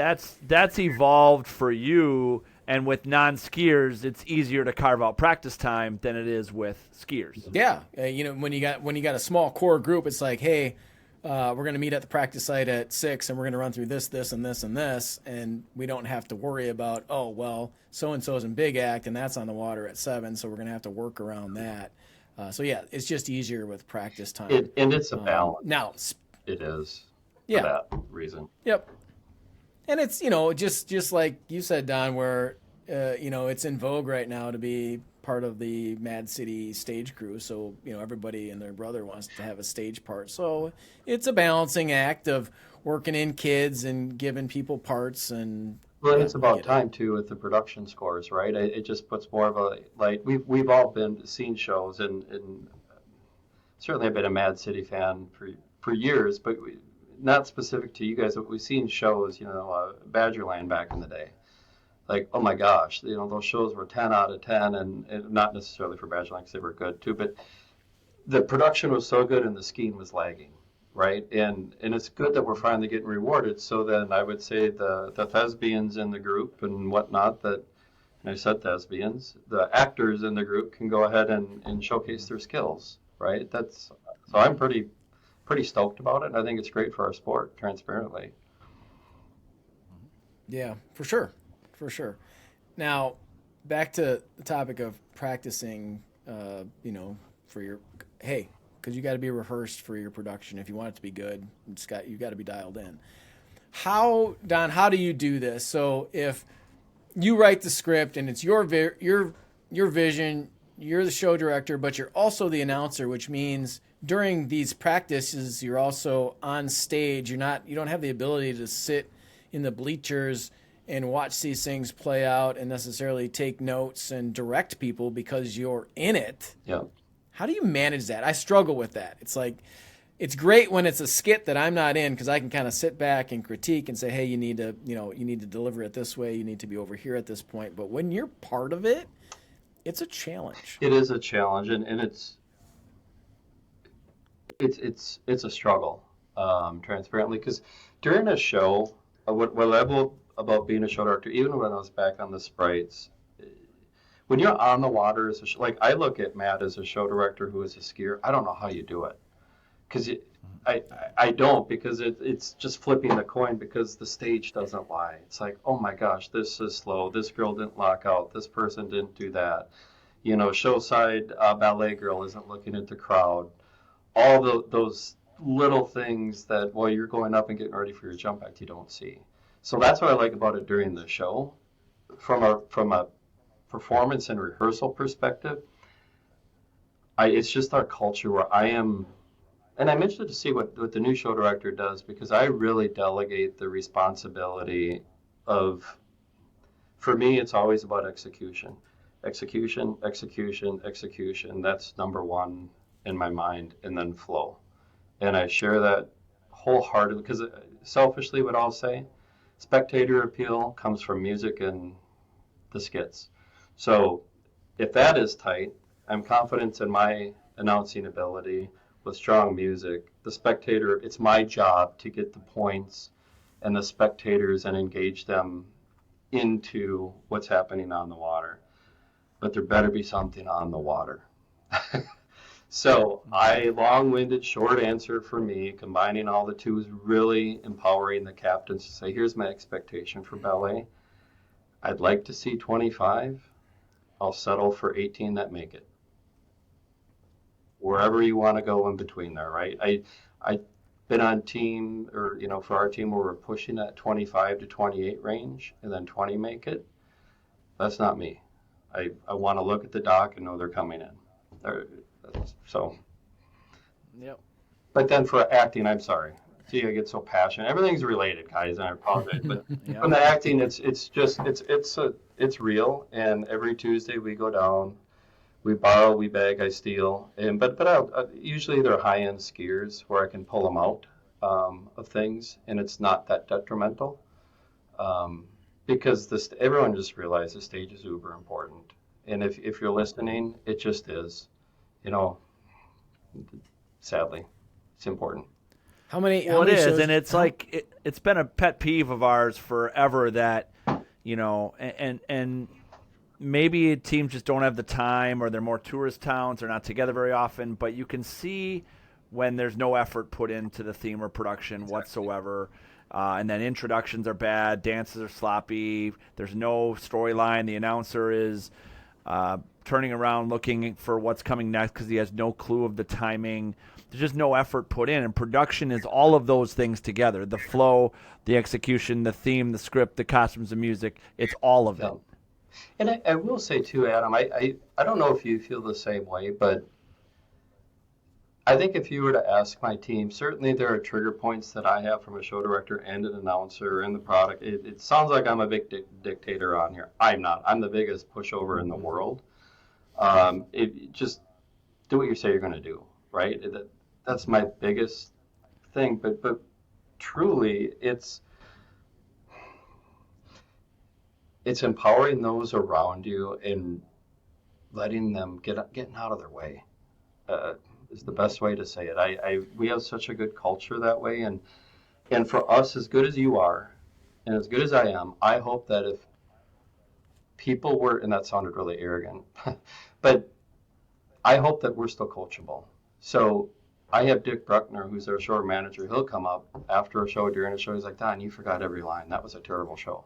That's evolved for you, and with non-skiers, it's easier to carve out practice time than it is with skiers. Yeah, when you got a small core group, it's like, hey, we're going to meet at the practice site at 6, and we're going to run through this, and this, and this, and we don't have to worry about, oh, well, so-and-so's in Big Act, and that's on the water at 7, so we're going to have to work around that. So, yeah, it's just easier with practice time. And it's a balance. Now, it is for that reason. Yep. And it's, just like you said, Don, where, it's in vogue right now to be part of the Mad City stage crew. So, everybody and their brother wants to have a stage part. So it's a balancing act of working in kids and giving people parts. And well, it's about time too with the production scores, right? It just puts more of a, like, we've all seen shows, and certainly I've been a Mad City fan for years, but not specific to you guys, but we've seen shows, Badgerland back in the day. Like, oh my gosh, those shows were 10 out of 10, and not necessarily for Badgerland because they were good too, but the production was so good and the skiing was lagging, right? And it's good that we're finally getting rewarded. So then I would say the thespians in the group and whatnot, and I said thespians, the actors in the group can go ahead and showcase their skills, right? So I'm pretty stoked about it, and I think it's great for our sport, transparently. Yeah, for sure. Now, back to the topic of practicing, for your, hey, because you got to be rehearsed for your production. If you want it to be good, you got to be dialed in. Don, how do you do this? So if you write the script and it's your vision, you're the show director, but you're also the announcer, which means during these practices, you're also on stage. You don't have the ability to sit in the bleachers and watch these things play out and necessarily take notes and direct people because you're in it. Yeah. How do you manage that? I struggle with that. It's like, it's great when it's a skit that I'm not in because I can kind of sit back and critique and say, hey, you need to deliver it this way. You need to be over here at this point. But when you're part of it, it's a challenge. It is a challenge, and it's a struggle, transparently, because during a show, what I love about being a show director, even when I was back on the sprites, when you're on the water as like I look at Matt as a show director who is a skier, I don't know how you do it, because I don't, because it's just flipping the coin, because the stage doesn't lie. It's like, oh my gosh, this is slow. This girl didn't lock out. This person didn't do that. Show side ballet girl isn't looking at the crowd. All those little things that while you're going up and getting ready for your jump act, you don't see. So that's what I like about it during the show. From a performance and rehearsal perspective, it's just our culture where I am, and I'm interested to see what the new show director does, because I really delegate the responsibility of, for me, it's always about execution. Execution. That's number one in my mind, and then flow. And I share that wholeheartedly, because selfishly what I'll say, spectator appeal comes from music and the skits. So if that is tight, I'm confident in my announcing ability with strong music. The spectator, it's my job to get the points and the spectators and engage them into what's happening on the water. But there better be something on the water. So long-winded, short answer for me, combining all the two, is really empowering the captains to say, here's my expectation for ballet. I'd like to see 25. I'll settle for 18 that make it. Wherever you want to go in between there, right? I've been on team, or, for our team where we're pushing that 25 to 28 range, and then 20 make it. That's not me. I want to look at the dock and know they're coming in. So, yep. But then for acting, I'm sorry. See, I get so passionate. Everything's related, guys, and I apologize. But Yeah. From the acting, it's real. And every Tuesday we go down, we borrow, we beg, I steal. But usually they're high-end skiers where I can pull them out of things, and it's not that detrimental. Because everyone just realizes the stage is uber important. And if you're listening, it just is. Sadly, it's important. How many? Well, how many it is, shows, and it's like it's been a pet peeve of ours forever that, and maybe teams just don't have the time, or they're more tourist towns, they're not together very often. But you can see when there's no effort put into the theme or production whatsoever, and then introductions are bad, dances are sloppy, there's no storyline. The announcer is turning around looking for what's coming next because he has no clue of the timing. There's just no effort put in, and production is all of those things together: the flow, the execution, the theme, the script, the costumes, the music. It's all of it. And I will say too, Adam, I don't know if you feel the same way, but I think if you were to ask my team, certainly there are trigger points that I have from a show director and an announcer and the product. It sounds like I'm a big dictator on here. I'm not. I'm the biggest pushover in the world. Just do what you say you're going to do, right? That's my biggest thing. But truly, it's empowering those around you and letting them getting out of their way. Is the best way to say it. We have such a good culture that way, and for us, as good as you are, and as good as I am, I hope that if people were, and that sounded really arrogant, but I hope that we're still coachable. So I have Dick Bruckner, who's our show manager. He'll come up after a show, during a show. He's like, Don, you forgot every line. That was a terrible show.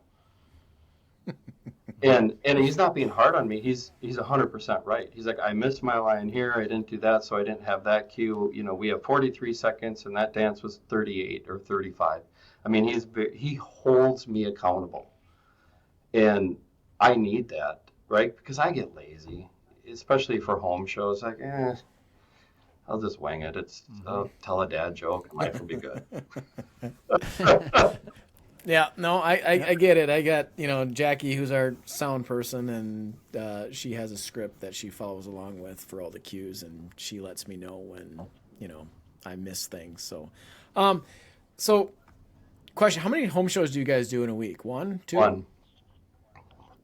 And he's not being hard on me. He's 100% right. He's like, I missed my line here. I didn't do that, so I didn't have that cue. We have 43 seconds, and that dance was 38 or 35. I mean, he holds me accountable, and I need that, right? Because I get lazy, especially for home shows. Like, I'll just wing it. I'll tell a dad joke. Life will be good. Yeah, no, I get it. I got, Jackie, who's our sound person, and she has a script that she follows along with for all the cues, and she lets me know when, I miss things. So, question, how many home shows do you guys do in a week? One, two?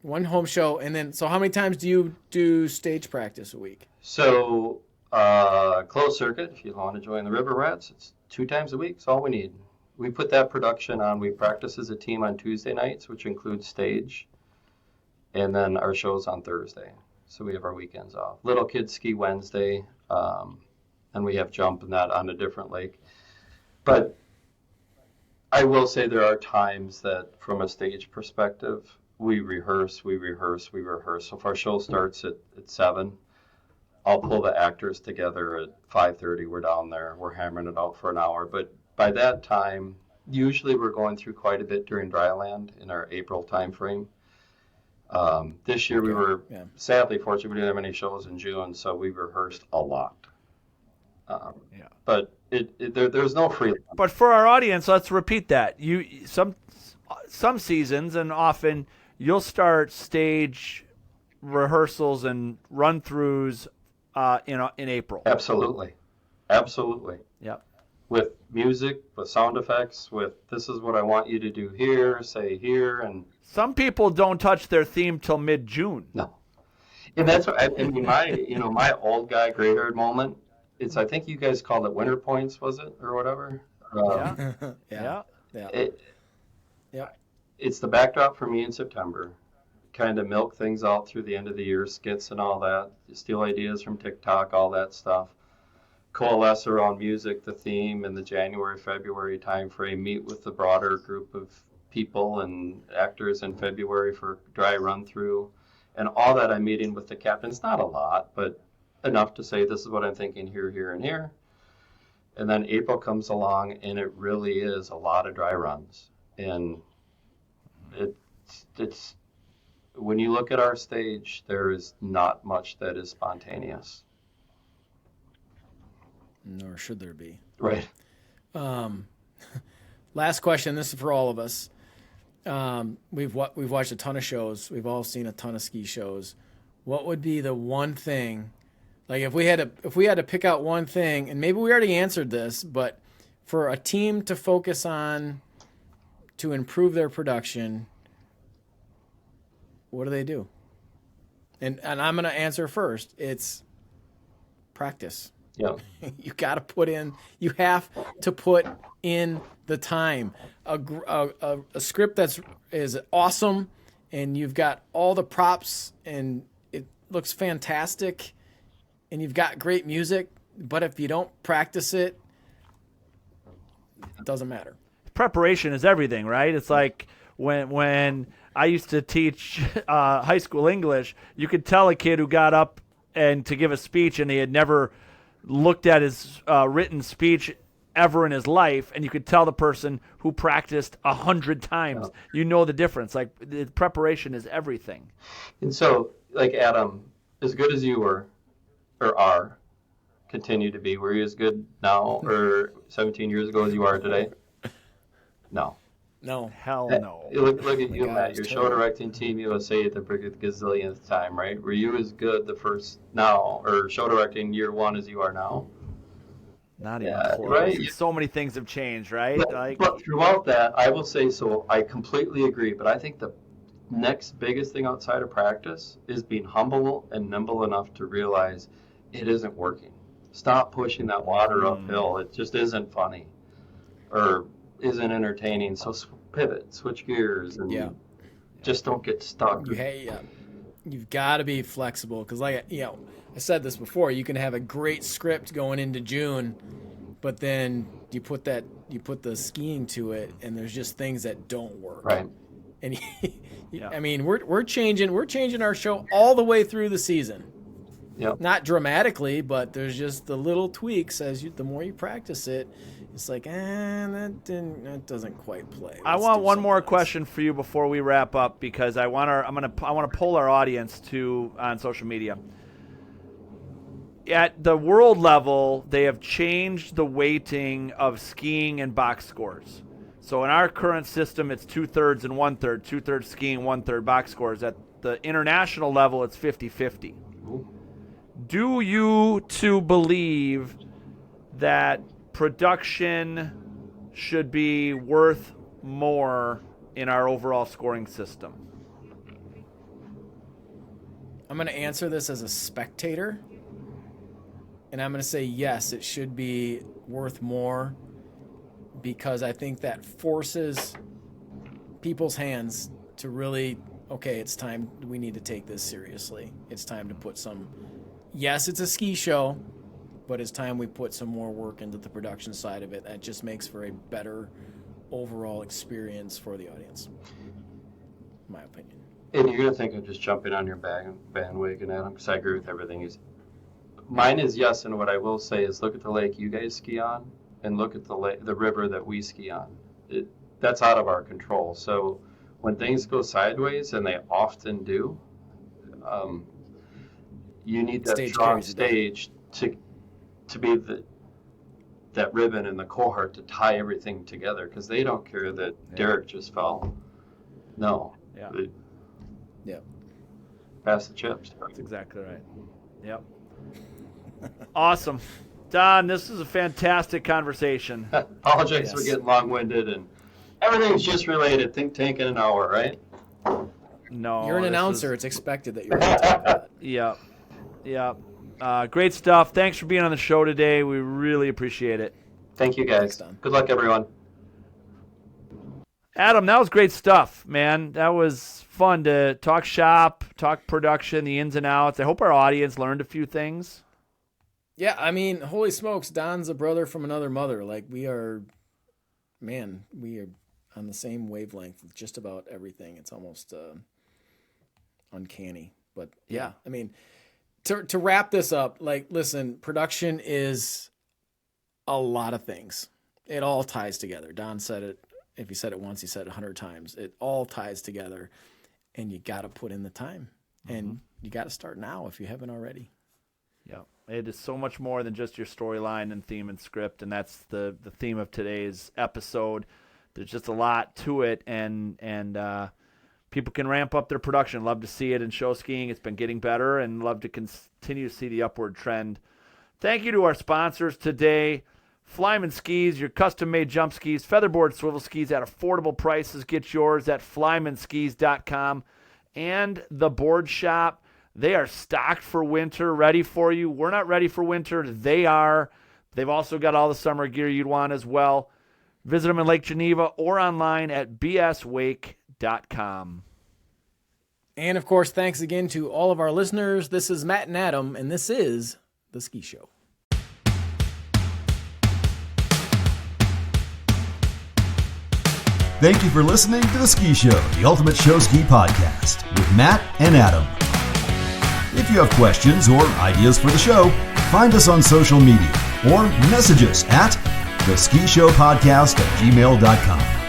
One home show, and then, so how many times do you do stage practice a week? So, closed circuit, if you want to join the River Rats, it's 2 times a week. It's all we need. We put that production on. We practice as a team on Tuesday nights, which includes stage, and then our shows on Thursday. So we have our weekends off. Little kids ski Wednesday, and we have jump and that on a different lake. But I will say there are times that, from a stage perspective, we rehearse. So if our show starts at 7, I'll pull the actors together at 5:30. We're down there. We're hammering it out for an hour. But by that time, usually we're going through quite a bit during Dryland in our April timeframe. This year we were sadly fortunate we didn't have any shows in June, so we rehearsed a lot. But there's no free. But for our audience, let's repeat that. Some seasons, and often you'll start stage rehearsals and run-throughs in April. Absolutely. Yep. With music, with sound effects, with this is what I want you to do here, say here, and some people don't touch their theme till mid-June. No, and that's what I mean. My old guy graveyard moment. I think you guys called it winter points, was it, or whatever? Yeah. It's the backdrop for me in September. Kind of milk things out through the end of the year, skits and all that. Steal ideas from TikTok, all that stuff. Coalesce around music, the theme, in the January, February timeframe. Meet with the broader group of people and actors in February for dry run through, and all that I'm meeting with the captains. Not a lot, but enough to say this is what I'm thinking here, here, and here. And then April comes along, and it really is a lot of dry runs. And it's when you look at our stage, there is not much that is spontaneous. Nor should there be. Right. Last question. This is for all of us. We've watched a ton of shows. We've all seen a ton of ski shows. What would be the one thing, like if we had to pick out one thing, and maybe we already answered this, but for a team to focus on to improve their production, what do they do? And I'm going to answer first. It's practice. Yeah. You have to put in the time. A script is awesome, and you've got all the props, and it looks fantastic, and you've got great music. But if you don't practice it, it doesn't matter. Preparation is everything, right? It's like when I used to teach high school English, you could tell a kid who got up and to give a speech and he had never looked at his written speech ever in his life, and you could tell the person who practiced 100 times. Yeah. You know the difference. Like, the preparation is everything. And so, like, Adam, as good as you were, or are, continue to be, were you as good now or 17 years ago as you are today? No. No. Hell no. Look at you, Matt. Your show directing Team USA at the gazillionth time, right? Were you as good the first now, or show directing year one as you are now? Not even close. Right? So many things have changed, right? But throughout that, I will say, so I completely agree, but I think the next biggest thing outside of practice is being humble and nimble enough to realize it isn't working. Stop pushing that water uphill. It just isn't funny or isn't entertaining. So pivot, switch gears, and just don't get stuck. You've got to be flexible, because, like, I said this before. You can have a great script going into June, but then you put the skiing to it, and there's just things that don't work. Right. And I mean, we're changing our show all the way through the season. Yep. Not dramatically, but there's just the little tweaks the more you practice it. It's like, that doesn't quite play. I want one more question for you before we wrap up, because I want to poll our audience on social media. At the world level, they have changed the weighting of skiing and box scores. So in our current system, it's 2/3 and 1/3, 2/3 skiing, 1/3 box scores. At the international level, it's 50-50. Do you two believe that production should be worth more in our overall scoring system? I'm going to answer this as a spectator, and I'm going to say yes, it should be worth more, because I think that forces people's hands to really, okay, it's time, we need to take this seriously. It's time to put some, yes, it's a ski show, but it's time we put some more work into the production side of it. That just makes for a better overall experience for the audience, in my opinion. And you're going to think I'm just jumping on your bandwagon, Adam, because I agree with everything. Mine is yes, and what I will say is look at the lake you guys ski on and look at the river that we ski on. That's out of our control. So when things go sideways, and they often do, you need that strong stage to be that ribbon in the cohort to tie everything together, because they don't care that Derek just fell. No. Yeah. Pass the chips. That's exactly right. Yep. Awesome. Don, this is a fantastic conversation. Apologize for getting long-winded, and everything's just related. Think tank in an hour, right? No. You're an announcer. It's expected that you're going to talk about it. Yeah. Great stuff. Thanks for being on the show today. We really appreciate it. Thank you, guys. Thanks, Don. Good luck, everyone. Adam, that was great stuff, man. That was fun to talk shop, talk production, the ins and outs. I hope our audience learned a few things. Yeah, I mean, holy smokes, Don's a brother from another mother. Like, we are on the same wavelength with just about everything. It's almost uncanny. But yeah, I mean, to wrap this up, like, listen, production is a lot of things. It all ties together. Don said it. If he said it once, he said it 100 times. It all ties together, and you got to put in the time, and you got to start now if you haven't already. Yeah, it is so much more than just your storyline and theme and script, and that's the theme of today's episode. There's just a lot to it, and people can ramp up their production. Love to see it in show skiing. It's been getting better, and love to continue to see the upward trend. Thank you to our sponsors today. Flyman Skis, your custom-made jump skis, featherboard swivel skis at affordable prices. Get yours at flymanskis.com. And the Board Shop, They are stocked for winter, ready for you. We're not ready for winter. They are. They've also got all the summer gear you'd want as well. Visit them in Lake Geneva or online at bswake.com. And, of course, thanks again to all of our listeners. This is Matt and Adam, and this is The Ski Show. Thank you for listening to The Ski Show, the ultimate show ski podcast with Matt and Adam. If you have questions or ideas for the show, find us on social media or message us at theskishowpodcast@gmail.com.